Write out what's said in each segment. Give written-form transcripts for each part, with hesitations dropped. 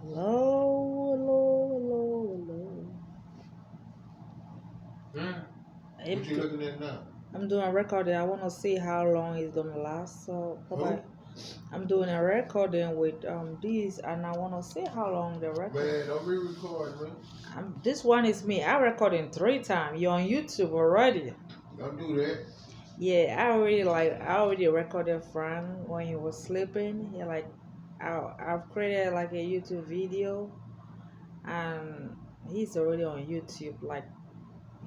Hello, hello, hello, Hmm? hello. What you looking at now? I'm doing a recording. I want to see how long it's gonna last. So, bye. Who? I'm doing a recording with this, and I want to see how long the record. Man, don't be recording, man. This one is me. I recording 3 times. You're on YouTube already. Don't do that. Yeah, I already recorded Frank when he was sleeping. I've created like a YouTube video, and he's already on YouTube. Like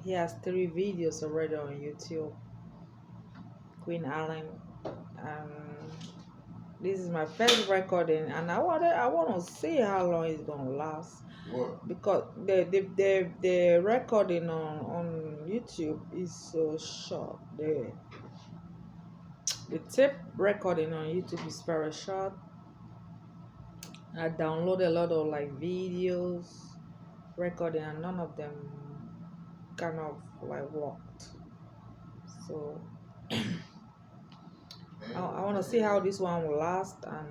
he has 3 videos already on YouTube. Queen Allen. Um, this is my first recording, and I want to see how long it's gonna last What? because the recording on YouTube is so short. The tape recording on YouTube is very short. I download a lot of like videos recording, and none of them kind of like worked. So I want to see how this one will last and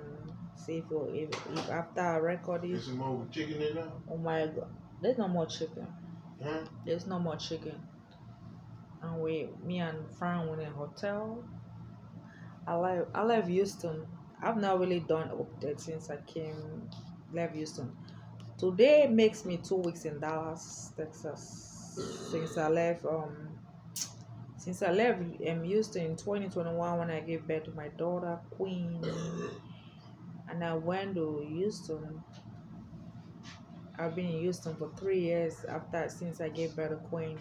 see if after I record it. There's some more chicken in there? Oh my god, there's no more chicken. Huh? There's no more chicken. And me and Fran went in a hotel. I left Houston. I've not really done updates since I left Houston. Today makes me 2 weeks in Dallas, Texas. Since I left Houston in 2021 when I gave birth to my daughter Queen, and I went to Houston. I've been in Houston for 3 years since I gave birth to Queen,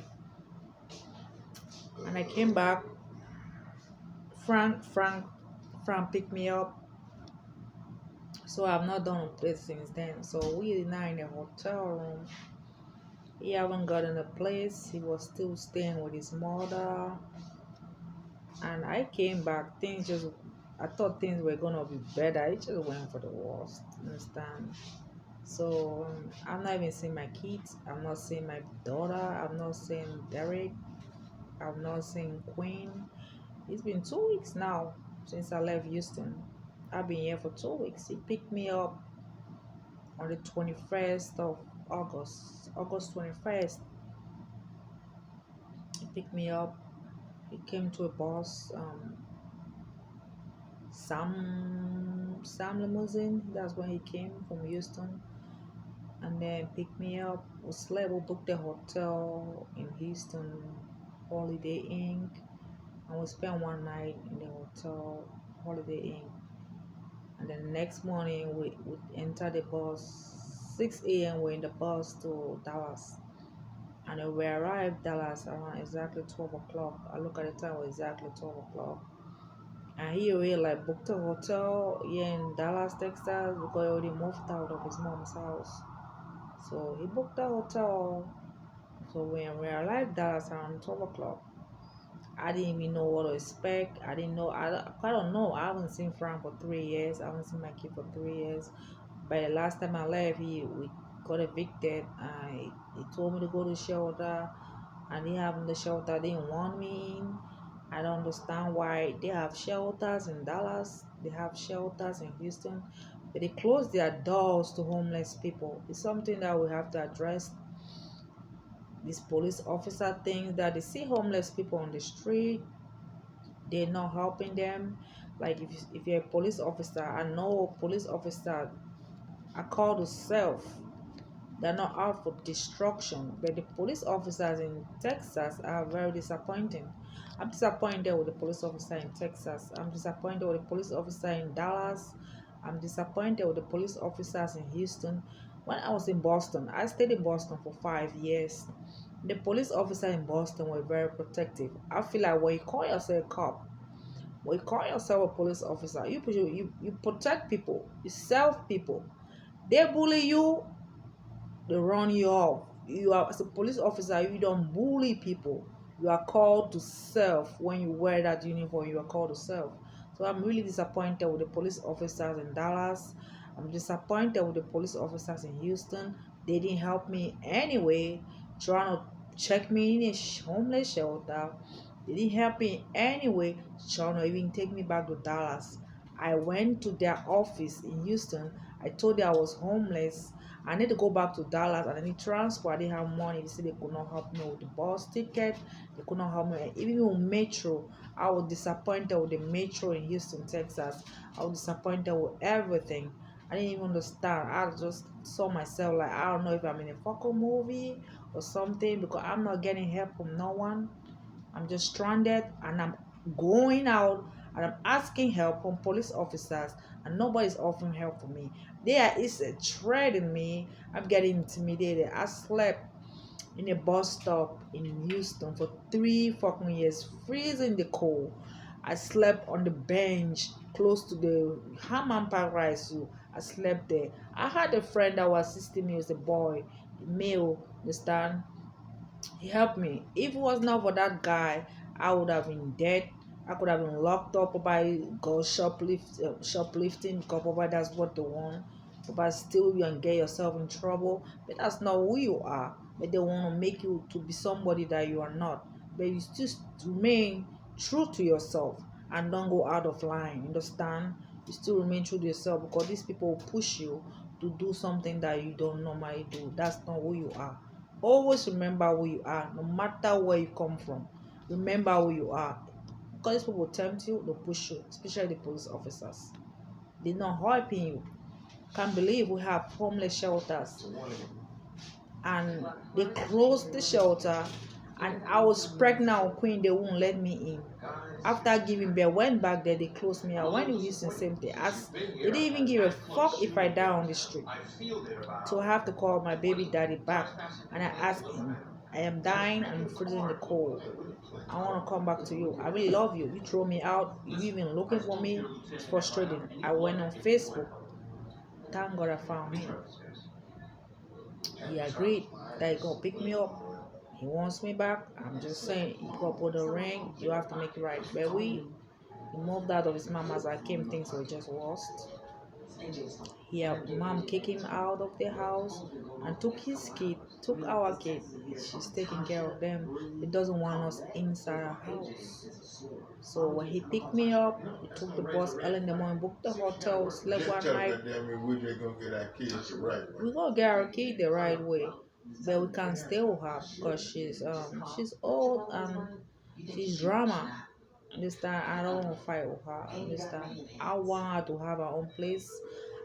and I came back. Frank Frank Frank picked me up, so I've not done a place since then. So we are now in a hotel room. He haven't gotten a place. He was still staying with his mother, and I came back. I thought things were gonna be better. It just went for the worst. Understand? So I'm not even seeing my kids. I'm not seeing my daughter. I'm not seeing Derek. I'm not seeing Queen. It's been 2 weeks now since I left Houston. I've been here for 2 weeks. He picked me up on the 21st of August. August 21st. He picked me up. He came to a bus, Sam Limousine. That's when he came from Houston. And then picked me up. We slept. We booked a hotel in Houston, Holiday Inn, and we spent one night in the hotel, Holiday Inn. And then the next morning we entered the bus. 6 a.m. We're in the bus to Dallas. And then we arrived Dallas around exactly 12 o'clock. I look at the time, it was exactly 12 o'clock. And he already like booked a hotel here in Dallas, Texas because he already moved out of his mom's house. So he booked a hotel. So when we arrived Dallas around 12 o'clock, I didn't even know what to expect. I didn't know. I don't know. I haven't seen Frank for 3 years. I haven't seen my kid for 3 years. By the last time I left, we got evicted. He told me to go to shelter, and they have in the shelter. They didn't want me in. I don't understand why they have shelters in Dallas. They have shelters in Houston, but they close their doors to homeless people. It's something that we have to address. These police officer things that they see homeless people on the street, they're not helping them. Like if you're a police officer, I know police officer are called to self. They're not out for destruction. But the police officers in Texas are very disappointing. I'm disappointed with the police officer in Texas. I'm disappointed with the police officer in Dallas. I'm disappointed with the police officers in Houston. When I was in Boston, I stayed in Boston for 5 years. The police officer in Boston were very protective. I feel like when you call yourself a cop, when you call yourself a police officer, you protect people, you serve people. They bully you, they run you off. You are as a police officer, you don't bully people. You are called to serve. When you wear that uniform, you are called to serve. So I'm really disappointed with the police officers in Dallas. I'm disappointed with the police officers in Houston. They didn't help me anyway, trying to check me in a homeless shelter. They didn't help me anyway, trying to even take me back to Dallas. I went to their office in Houston. I told them I was homeless. I need to go back to Dallas and I need transport. I didn't have money. They said they could not help me with the bus ticket. They could not help me. Even with metro, I was disappointed with the metro in Houston, Texas. I was disappointed with everything. I didn't even understand. I just saw myself like I don't know if I'm in a fucking movie or something because I'm not getting help from no one. I'm just stranded and I'm going out and I'm asking help from police officers and nobody's offering help for me. There is a threat in me. I'm getting intimidated. I slept in a bus stop in Houston for 3 fucking years, freezing the cold. I slept on the bench close to the Hammam Park Rise. I slept there. I had a friend that was assisting me as a boy, male, understand? He helped me. If it was not for that guy, I would have been dead. I could have been locked up by go shoplifting because probably that's what they want. But still, you can get yourself in trouble. But that's not who you are. But they want to make you to be somebody that you are not. But you still remain true to yourself and don't go out of line. Understand? You still remain true to yourself because these people will push you to do something that you don't normally do. That's not who you are. Always remember who you are, no matter where you come from. Remember who you are. Because these people tempt you, they push you, especially the police officers. They're not helping you. Can't believe we have homeless shelters. And they closed the shelter. And I was pregnant with Queen, they won't let me in. After giving birth, went back there, they closed me out. When we used the same thing, they didn't even give a fuck if I die on the street. So I have to call my baby daddy back and I asked him, I am dying, I'm freezing in the cold. I want to come back to you. I really love you. You throw me out, you even looking for me. It's frustrating. I went on Facebook. Thank God I found him. He agreed that he gonna pick me up. He wants me back. I'm just saying, you go put the ring, you have to make it right. But he moved out of his mom as I came, things were just lost. Yeah, mom kicked him out of the house and took his kid, took our kid. She's taking care of them. He doesn't want us inside our house. So when he picked me up, we took the bus early in the morning, booked the hotel, slept one night. We're gonna get our kid the right way. But we can't stay with her because she's old and she's drama. Understand? I don't want to fight with her. Understand? I want her to have her own place.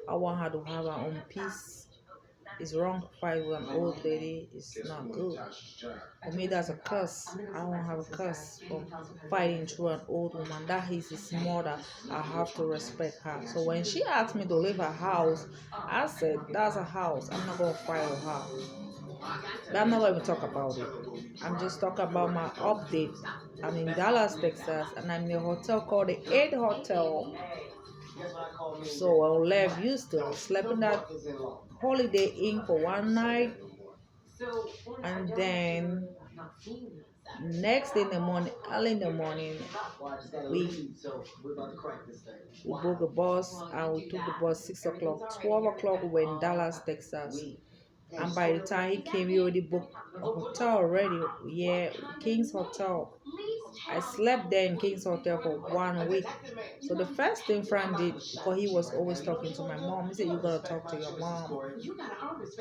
I want her to have her own peace. It's wrong to fight with an old lady. It's not good. For me, that's a curse. I don't have a curse from fighting through an old woman. That is his mother. I have to respect her. So when she asked me to leave her house, I said, that's a house. I'm not going to fight with her. But I'm not going to talk about it. I'm just talking about my update. I'm in Dallas, Texas, and I'm in a hotel called the 8 Hotel. So I left Houston, slept in that Holiday Inn for one night, and then next in the morning, early in the morning, we we booked a bus and we took the bus 6 o'clock. 12 o'clock we were in Dallas, Texas. And by the time he came, he already booked a hotel already. Yeah, King's Hotel. I slept there in King's Hotel for 1 week. So the first thing Frank did, because he was always talking to my mom, he said, you gotta talk to your mom.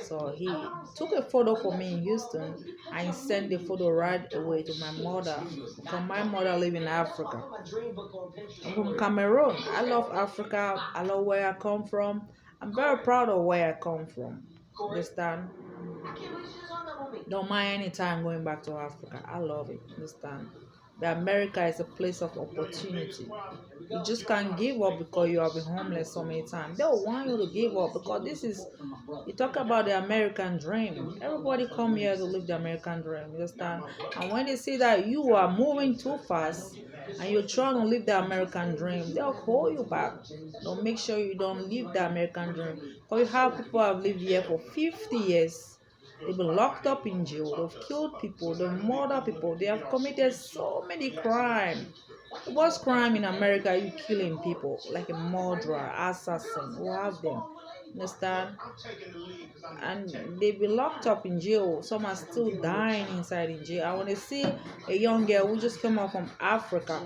So he took a photo for me in Houston and sent the photo right away to my mother. Because my mother lives in Africa. I'm from Cameroon. I love Africa. I love where I come from. I'm very proud of where I come from. Understand? Don't mind any time going back to Africa. I love it. Understand? But America is a place of opportunity. You just can't give up because you have been homeless so many times. They don't want you to give up because this is, you talk about the American dream. Everybody come here to live the American dream. You understand? And when they see that you are moving too fast and you're trying to live the American dream, they'll hold you back. They'll make sure you don't live the American dream. Because you have people who have lived here for 50 years. They've been locked up in jail. They've killed people. They've murdered people. They have committed so many crimes. The worst crime in America, you killing people like a murderer, assassin. Who have them? Understand? And they've been locked up in jail. Some are still dying inside in jail. I want to see a young girl who just came out from Africa.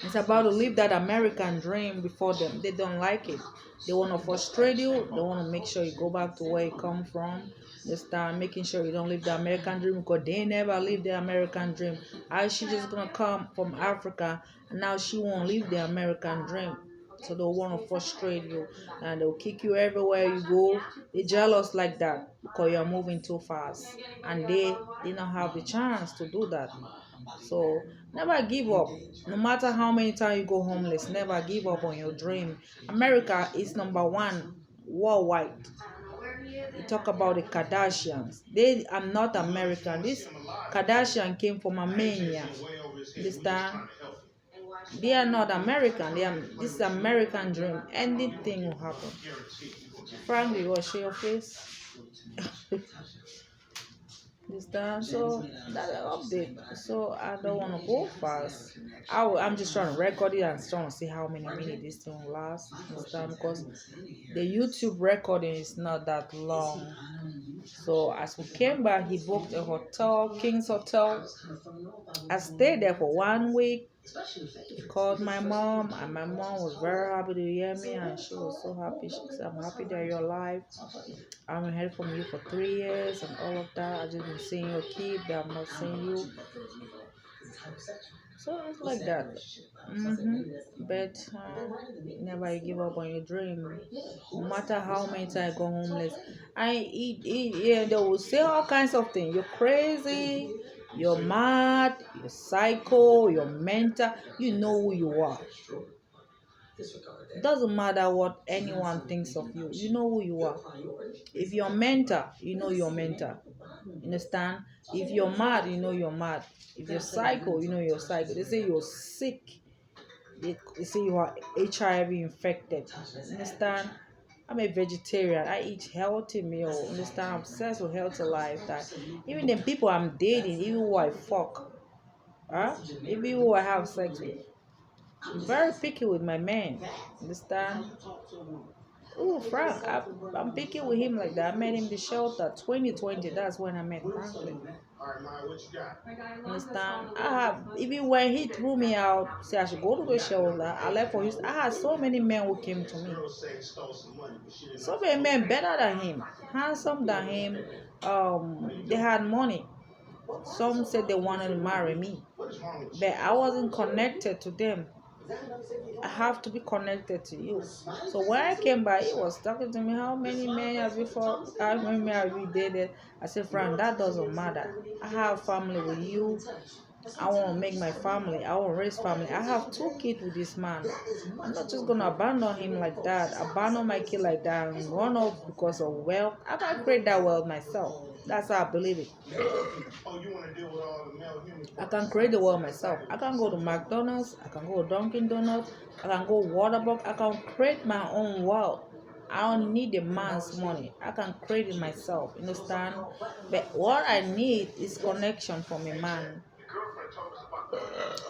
It's about to live that American dream before them. They don't like it. They want to frustrate you. They want to make sure you go back to where you come from. They start making sure you don't live the American dream because they never live the American dream. How she just gonna come from Africa and now she won't live the American dream? So they'll want to frustrate you and they'll kick you everywhere you go. They're jealous like that because you're moving too fast and they don't have the chance to do that. So never give up. No matter how many times you go homeless, never give up on your dream. America is number one worldwide. You talk about the Kardashians. They are not American. This Kardashian came from Armenia. Understand? They are not American. This is American dream. Anything will happen. Frankly, you want to show your face? Understand? So that's an update. So I don't want to go fast. I'm just trying to record it and trying to see how many minutes this thing will last. Understand? Because the YouTube recording is not that long. So as we came back, he booked a hotel, King's Hotel. I stayed there for 1 week. He called my mom, and my mom was very happy to hear me, and she was so happy. She said, "I'm happy that you're alive. I'm heard from you for 3 years and all of that. I've just been seeing your kid, but I'm not seeing you." So it's like that. But never give up on your dream. No matter how many times I go homeless, yeah, they will say all kinds of things. You're crazy, you're mad, you're psycho, you're mental. You know who you are. It doesn't matter what anyone thinks of you. You know who you are. If you're mental, you know you're mental. Understand? If you're mad, you know you're mad. If you're psycho, you know you're psycho. They say you're sick. They say you are HIV infected. Understand? I'm a vegetarian. I eat healthy meal. Understand? I'm obsessed with healthy lifestyle. Even the people I'm dating, even who I fuck, even who I have sex with, I'm very picky with my man. Understand? Oh, Frank, I'm picky with him like that. I met him in the shelter 2020. That's when I met Franklin. Understand? I have, even when he threw me out, say I should go to the shelter, I left for his. I had so many men who came to me. So many men better than him, handsome than him. They had money. Some said they wanted to marry me, but I wasn't connected to them. I have to be connected to you. So when I came by, he was talking to me, how many men have you fought? How many men have you dated? I said, Frank, that doesn't matter. I have family with you. I want to make my family. I want to raise family. I have 2 kids with this man. I'm not just going to abandon him like that, abandon my kid like that, and run off because of wealth. I can create that wealth myself. That's how I believe it. I can create the world myself. I can go to McDonald's. I can go to Dunkin' Donuts. I can go Waterbuck. I can create my own world. I don't need a man's money. I can create it myself. Understand? But what I need is connection from a man.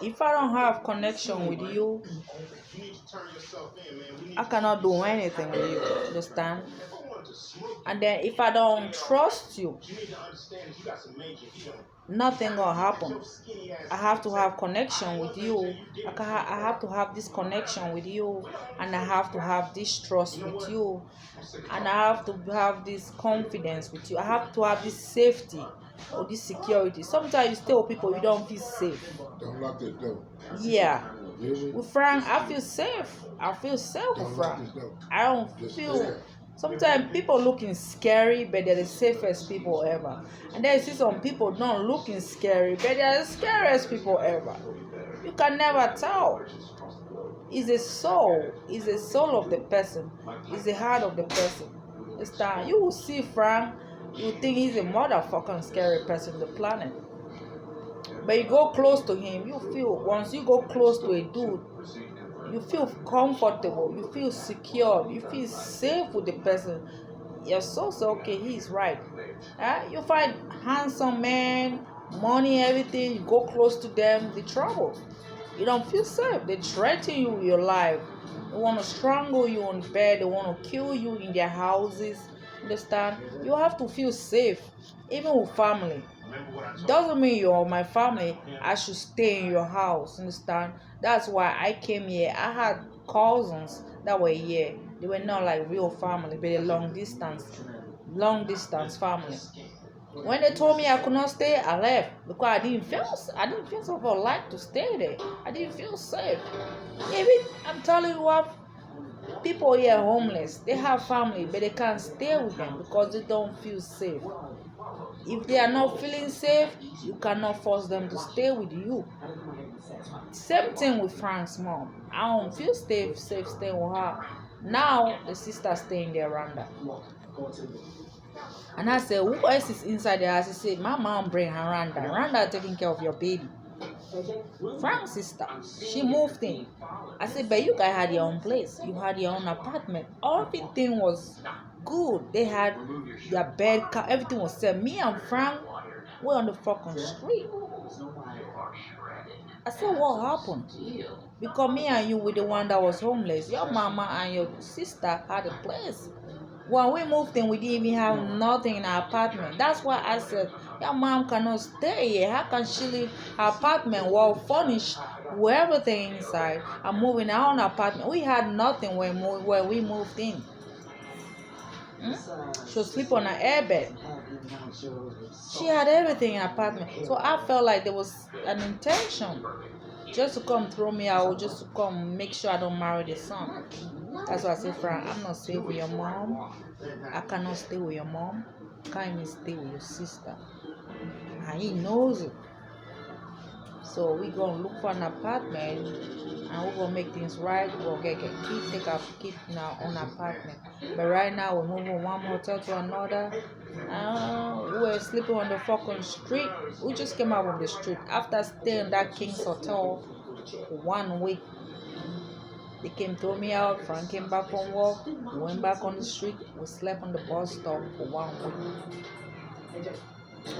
If I don't have connection with you, I cannot do anything with you. Understand? And then if I don't trust you, nothing gonna happen. I have to have connection with you. I have to have this connection with you, and I have to have this trust with you, and I have to have this confidence with you. I have to have this safety or this security. Sometimes you stay with people you don't feel safe. Don't lock that door. Yeah. Really? With Frank, I feel safe. I feel safe with Frank. I don't feel. Sometimes people looking scary, but they're the safest people ever. And then you see some people not looking scary, but they're the scariest people ever. You can never tell. It's a soul. It's the soul of the person. It's the heart of the person. It's time. You will see Frank, you think he's a motherfucking scary person on the planet. But you go close to him, you feel, once you go close to a dude, you feel comfortable, you feel secure, you feel safe with the person. Your soul say, okay, he's right. You find handsome man, money, everything, you go close to them, the trouble. You don't feel safe. They threaten you with your life. They want to strangle you on bed. They want to kill you in their houses. Understand? You have to feel safe, even with family. Doesn't mean you're my family. I should stay in your house. Understand? That's why I came here. I had cousins that were here. They were not like real family, but a long distance family. When they told me I could not stay, I left because I didn't feel so like to stay there. I didn't feel safe. Maybe I'm telling you what, people here are homeless. They have family, but they can't stay with them because they don't feel safe. If they are not feeling safe, you cannot force them to stay with you. Same thing with Frank's mom. I don't feel safe staying with her. Now the sister staying there, Randa. And I said, who else is inside the house? He said, my mom bring her Randa. Randa taking care of your baby. Frank's sister, she moved in. I said, but you guys had your own place. You had your own apartment. Everything was good. They had their bed, everything was set. Me and Frank were on the fucking street. I said, what happened? Because me and you were the one that was homeless. Your mama and your sister had a place. When we moved in, we didn't even have nothing in our apartment. That's why I said, your mom cannot stay here. How can she leave her apartment well furnished with everything inside and move in our own apartment? We had nothing when we moved in. She would sleep on an airbed. She had everything in her apartment. So I felt like there was an intention just to come throw me out, just to come make sure I don't marry the son. That's why I said, Frank, I'm not staying with your mom. I cannot stay with your mom. I can't even stay with your sister. And he knows it. So we're going to look for an apartment and we're going to make things right. We're going to take our kid in our own apartment. But right now, we're moving from one hotel to another. We were sleeping on the fucking street. We just came out of the street. After staying in that King's Hotel for 1 week, they came, threw me out. Frank came back from work. We went back on the street. We slept on the bus stop for 1 week.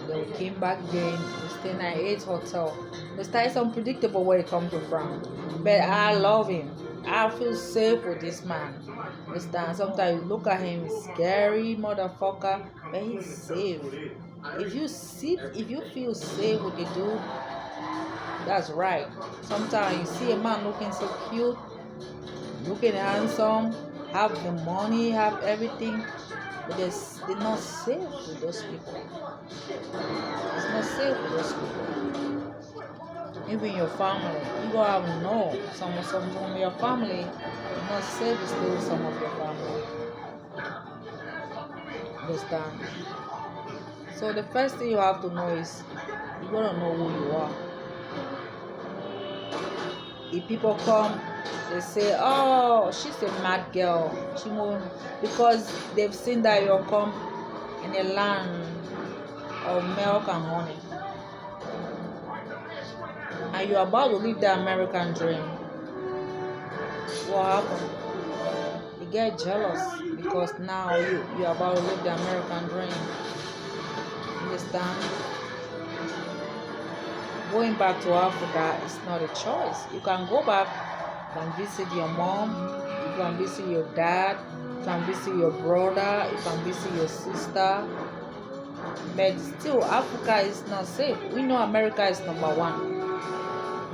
Then we came back again. We stayed at 8 hotel. The style is unpredictable where it comes to from. But I love him. I feel safe with this man. Understand? Sometimes you look at him, he's scary motherfucker, but he's safe. If you feel safe with the dude, that's right. Sometimes you see a man looking so cute, looking handsome, have the money, have everything, but they're not safe with those people. It's not safe with those people. Even your family, you gotta have to know some of your family. It's not safe to stay with some of your family. Understand? So the first thing you have to know is you gotta know who you are. If people come, they say, oh, she's a mad girl. She moved because they've seen that you come in a land of milk and honey. And you're about to live the American dream. What happened? You get jealous because now you're about to live the American dream. Understand? Going back to Africa is not a choice. You can go back and visit your mom, you can visit your dad, you can visit your brother, you can visit your sister. But still, Africa is not safe. We know America is number one.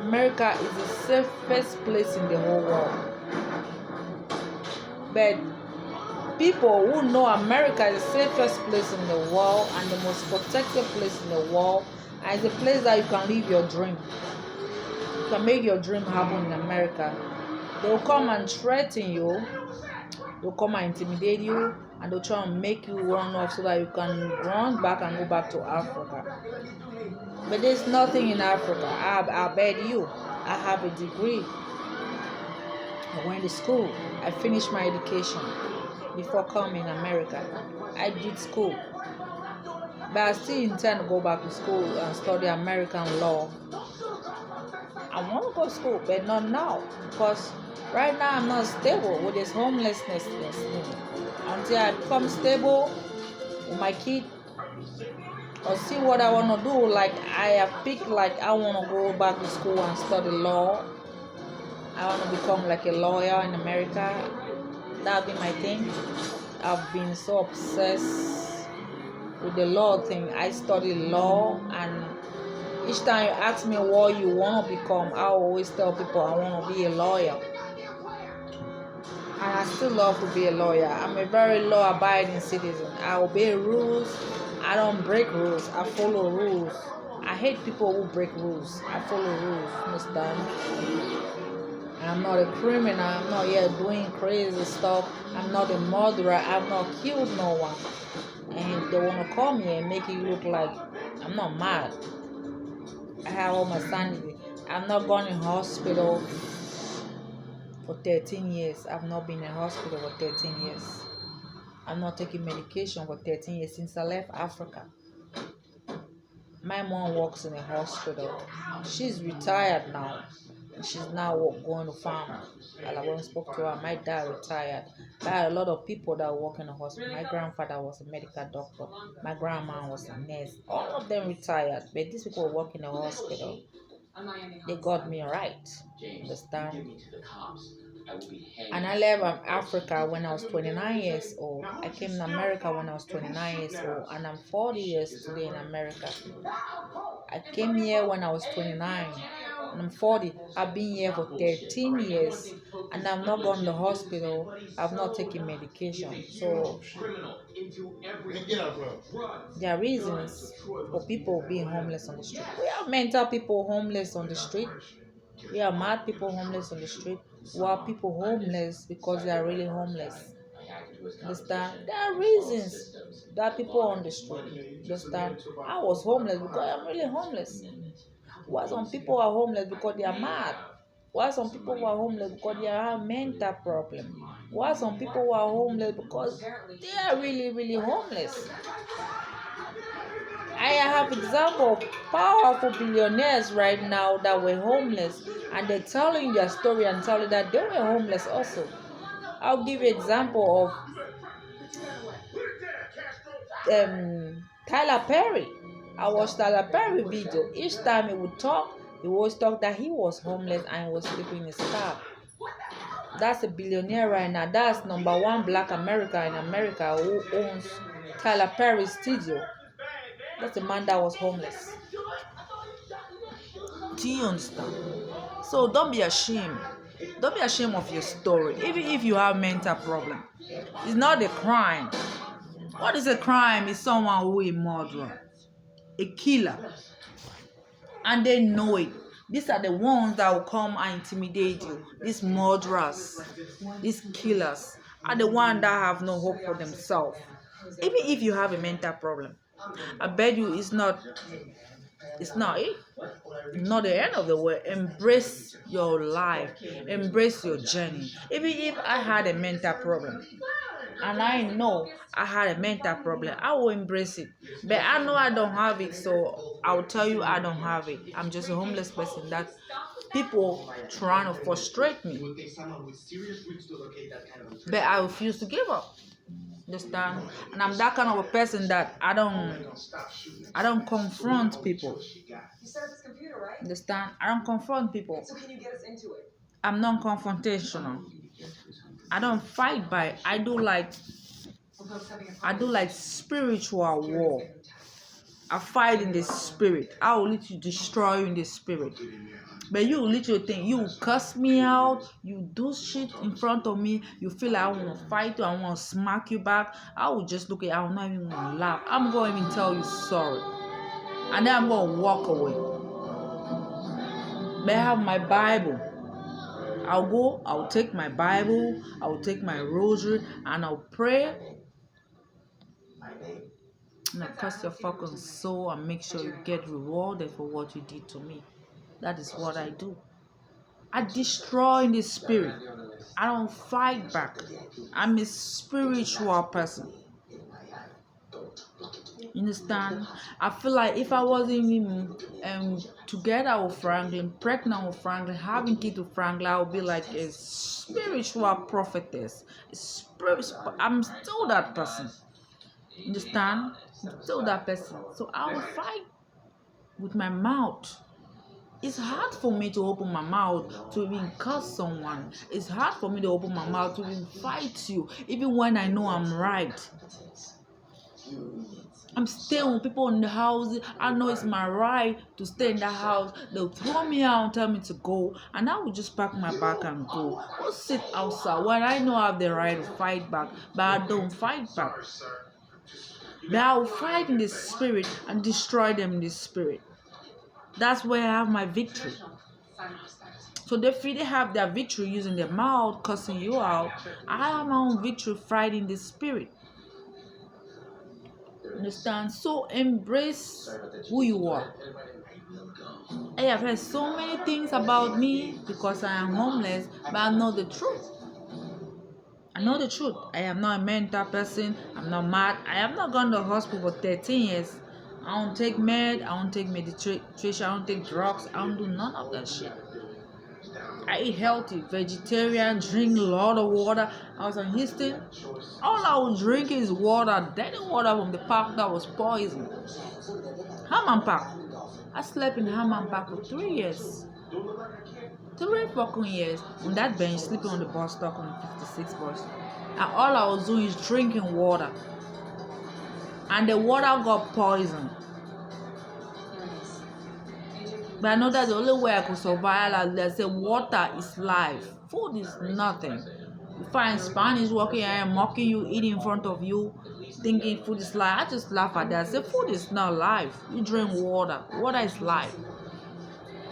America is the safest place in the whole world. But people who know America is the safest place in the world and the most protected place in the world, and it's a place that you can live your dream. You can make your dream happen in America. They'll come and threaten you. They'll come and intimidate you, and they'll try and make you run off so that you can run back and go back to Africa. But there's nothing in Africa. I bet you. I have a degree. I went to school. I finished my education before coming to America. I did school. But I still intend to go back to school and study American law. I want to go to school, but not now. Because right now I'm not stable with this homelessness thing. Until I become stable with my kid, or see what I want to do. Like I have picked, like I want to go back to school and study law. I want to become like a lawyer in America. That'll be my thing. I've been so obsessed with the law thing. I study law, and each time you ask me what you want to become, I always tell people I want to be a lawyer. And I still love to be a lawyer. I'm a very law-abiding citizen. I obey rules. I don't break rules. I follow rules. I hate people who break rules. I follow rules. Understand? I'm not a criminal. I'm not here doing crazy stuff. I'm not a murderer. I've not killed no one. And they want to call me and make it look like I'm not mad. I have all my sanity. I've not gone in hospital for 13 years. I've not been in hospital for 13 years. I'm not taking medication for 13 years since I left Africa. My mom works in a hospital. She's retired now. She's now going to farm. And I went and spoke to her. My dad retired. I had a lot of people that work in the hospital. My grandfather was a medical doctor. My grandma was a nurse. All of them retired. But these people work in the hospital. They got me right. Understand? And I left Africa when I was 29 years old. I came to America when I was 29 years old. And I'm 40 years today in America. I came here when I was 29. And I'm 40. I've been here for 13 years. And I've not gone to the hospital. I've not taken medication. So there are reasons for people being homeless on the street. We have mental people homeless on the street. We have mad people homeless on the street. We have people homeless because they are really homeless. Understand? There are reasons that people are on the street. Understand? I was homeless because I'm really homeless. Why some people are homeless because they are mad? Why some people are homeless because they have mental problem? Why some people are homeless because they are really, really homeless? I have example of powerful billionaires right now that were homeless, and they're telling their story and telling that they were homeless also. I'll give you example of Tyler Perry. I watched Tyler Perry video. Each time he would talk, he always talk that he was homeless and he was sleeping in his car. That's a billionaire right now. That's number one black American in America who owns Tyler Perry studio. That's the man that was homeless. Do you understand? So don't be ashamed. Don't be ashamed of your story. Even if you have mental problem, it's not a crime. What is a crime? Is someone who is a murderer, a killer, and they know it. These are the ones that will come and intimidate you. These murderers, these killers are the ones that have no hope for themselves. Even if you have a mental problem, I bet you it's not the end of the world. Embrace your life, embrace your journey. Even if I had a mental problem and I know I had a mental problem, I will embrace it. But I know I don't have it, so I'll tell you I don't have it. I'm just a homeless person that people trying to frustrate me. But I refuse to give up. Understand? And I'm that kind of a person that I don't confront people. Understand? I don't confront people. I'm non-confrontational. I don't fight by. I do like spiritual war. I fight in the spirit. I will literally destroy you in the spirit. But you literally think you cuss me out, you do shit in front of me, you feel like I want to fight you, I want to smack you back. I will just look at you, I will not even want to laugh. I'm going to even tell you sorry. And then I'm going to walk away. But I have my Bible. I'll take my Bible, I'll take my rosary, and I'll pray. And I curse your fucking soul and make sure you get rewarded for what you did to me. That is what I do. I destroy in the spirit. I don't fight back. I'm a spiritual person. You understand? I feel like if I wasn't even together with Franklin, pregnant with Franklin, having kids with Franklin, I would be like a spiritual prophetess. I'm still that person. You understand? I'm still that person. So I will fight with my mouth. It's hard for me to open my mouth to even curse someone. It's hard for me to open my mouth to even fight you, even when I know I'm right. I'm staying with people in the house. I know it's my right to stay in the house. They'll throw me out and tell me to go, and I will just pack my bag and go. Go sit outside when I know I have the right to fight back, but I don't fight back. But I will fight in the spirit and destroy them in the spirit. That's where I have my victory. So they feel they have their victory using their mouth, cussing you out. I have my own victory fighting the spirit. Understand? So embrace who you are. I have heard so many things about me because I am homeless, but I know the truth. I know the truth. I am not a mental person. I'm not mad. I have not gone to the hospital for 13 years. I don't take med. I don't take medication. I don't take drugs. I don't do none of that shit. I eat healthy, vegetarian, drink a lot of water. I was in Houston. All I was drinking is water, dirty water from the park that was poisoned. Hammam Park. I slept in Hammam Park for 3 years. 3 fucking years on that bench, sleeping on the bus stop on the 56 bus. And all I was doing is drinking water. And the water got poisoned. But I know that's the only way I could survive. They say water is life. Food is nothing. You find Spanish walking here mocking you, eating in front of you, thinking food is life. I just laugh at that. I say food is not life. You drink water. Water is life.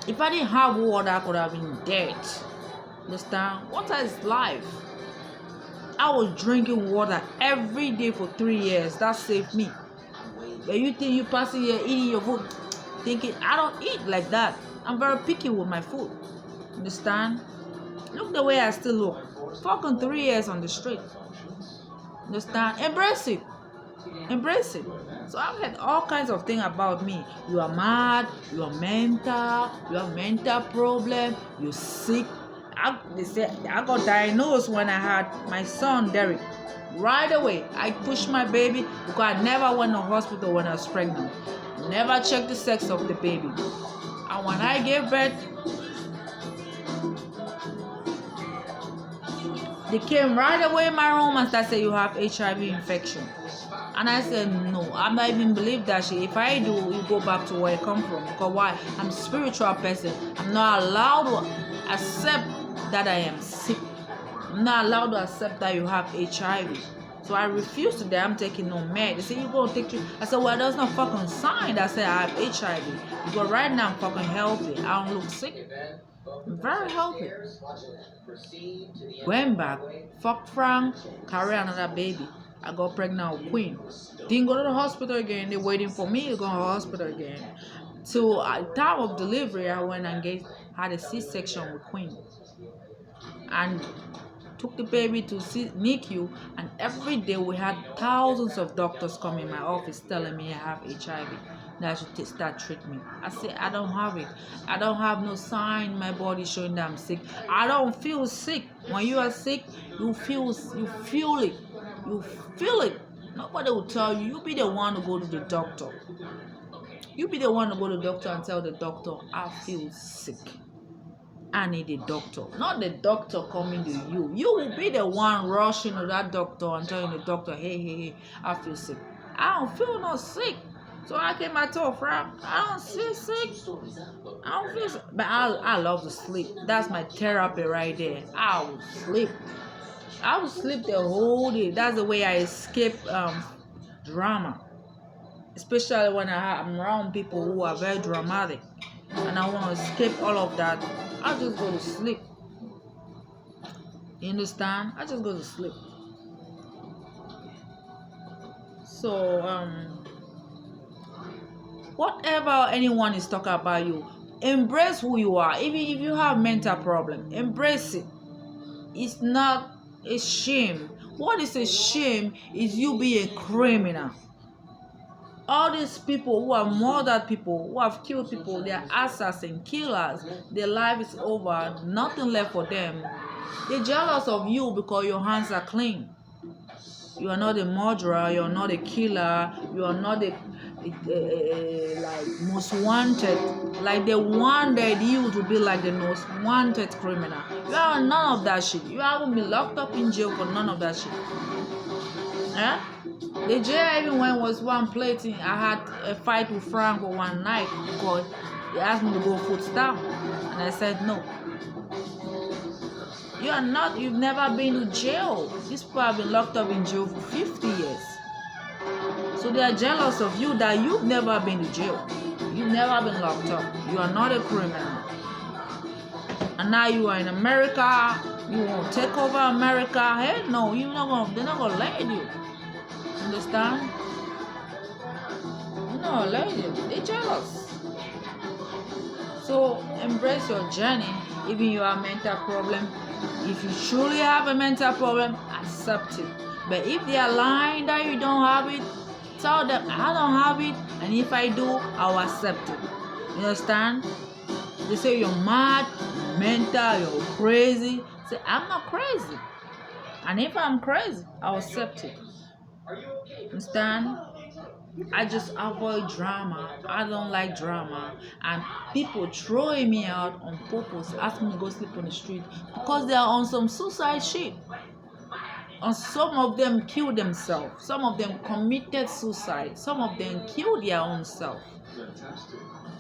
If I didn't have water, I could have been dead. Understand? Water is life. I was drinking water every day for 3 years. That saved me. But you think you passing here eating your food, thinking I don't eat like that. I'm very picky with my food. Understand? Look the way I still look. Fucking 3 years on the street. Understand? Embrace it. Embrace it. So I've heard all kinds of things about me. You are mad, you are mental, you have mental problem, you're sick. They say I got diagnosed when I had my son Derek. Right away, I pushed my baby because I never went to hospital when I was pregnant. Never checked the sex of the baby. And when I gave birth, they came right away in my room and started saying you have HIV infection. And I said, no, I'm not even believe that shit. If I do, you go back to where I come from. Because why? I'm a spiritual person. I'm not allowed to accept that I am sick. I'm not allowed to accept that you have HIV. So I refuse to that I'm taking no med. They say you go take treatment. I said, well, there's no fucking sign that say I have HIV. Because right now I'm fucking healthy. I don't look sick. I'm very healthy. Went back, fuck Frank, carry another baby. I got pregnant with Queen. Didn't go to the hospital again. They're waiting for me to go to the hospital again. So at time of delivery, I went and had a C-section with Queen. And took the baby to NICU, and every day we had thousands of doctors come in my office telling me I have HIV, that I should start treatment. I said, I don't have it. I don't have no sign in my body showing that I'm sick. I don't feel sick. When you are sick, you feel it. You feel it. Nobody will tell you. You be the one to go to the doctor. You be the one to go to the doctor and tell the doctor, I feel sick. I need a doctor, not the doctor coming to you. You will be the one rushing to that doctor and telling the doctor, hey, I feel sick. I don't feel no sick. So I came and told Frank, I don't feel sick. I don't feel sick. But I love to sleep. That's my therapy right there. I will sleep. I will sleep the whole day. That's the way I escape drama. Especially when I'm around people who are very dramatic. And I want to escape all of that. I just go to sleep. You understand? I just go to sleep. So, whatever anyone is talking about you, embrace who you are. Even if you have mental problem, embrace it. It's not a shame. What is a shame is you being a criminal. All these people who have murdered people, who have killed people, they are assassins, killers. Their life is over. Nothing left for them. They're jealous of you because your hands are clean. You are not a murderer. You are not a killer. You are not a like most wanted. Like they wanted you to be like the most wanted criminal. You are none of that shit. You haven't been locked up in jail for none of that shit. Yeah? The jail I even went was one plating. I had a fight with Franco one night because he asked me to go foot stamp. And I said no. You've never been to jail. These people have been locked up in jail for 50 years. So they are jealous of you that you've never been to jail. You've never been locked up. You are not a criminal. And now you are in America. You won't take over America. Hell no, they're not gonna let you. Understand? They're not gonna let you. They're jealous. So embrace your journey. Even you have a mental problem. If you truly have a mental problem, accept it. But if they are lying that you don't have it, tell them I don't have it, and if I do, I'll accept it. You understand? They say you're mad, you're mental, you're crazy. Say I'm not crazy. And if I'm crazy, I'll accept it. Understand? I just avoid drama. I don't like drama. And people throwing me out on purpose, asking me to go sleep on the street because they are on some suicide shit. And some of them killed themselves. Some of them committed suicide. Some of them killed their own self.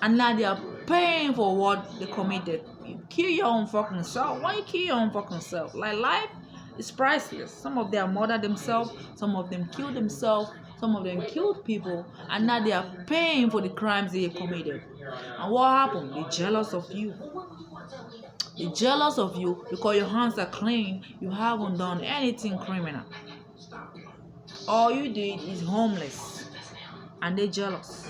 And now they are paying for what they committed. You kill your own fucking self. Why you kill your own fucking self? Like life is priceless. Some of them murdered themselves. Some of them killed themselves. Some of them killed people. And now they are paying for the crimes they committed. And what happened? They're jealous of you. They're jealous of you because your hands are clean. You haven't done anything criminal. All you did is homeless. And they're jealous.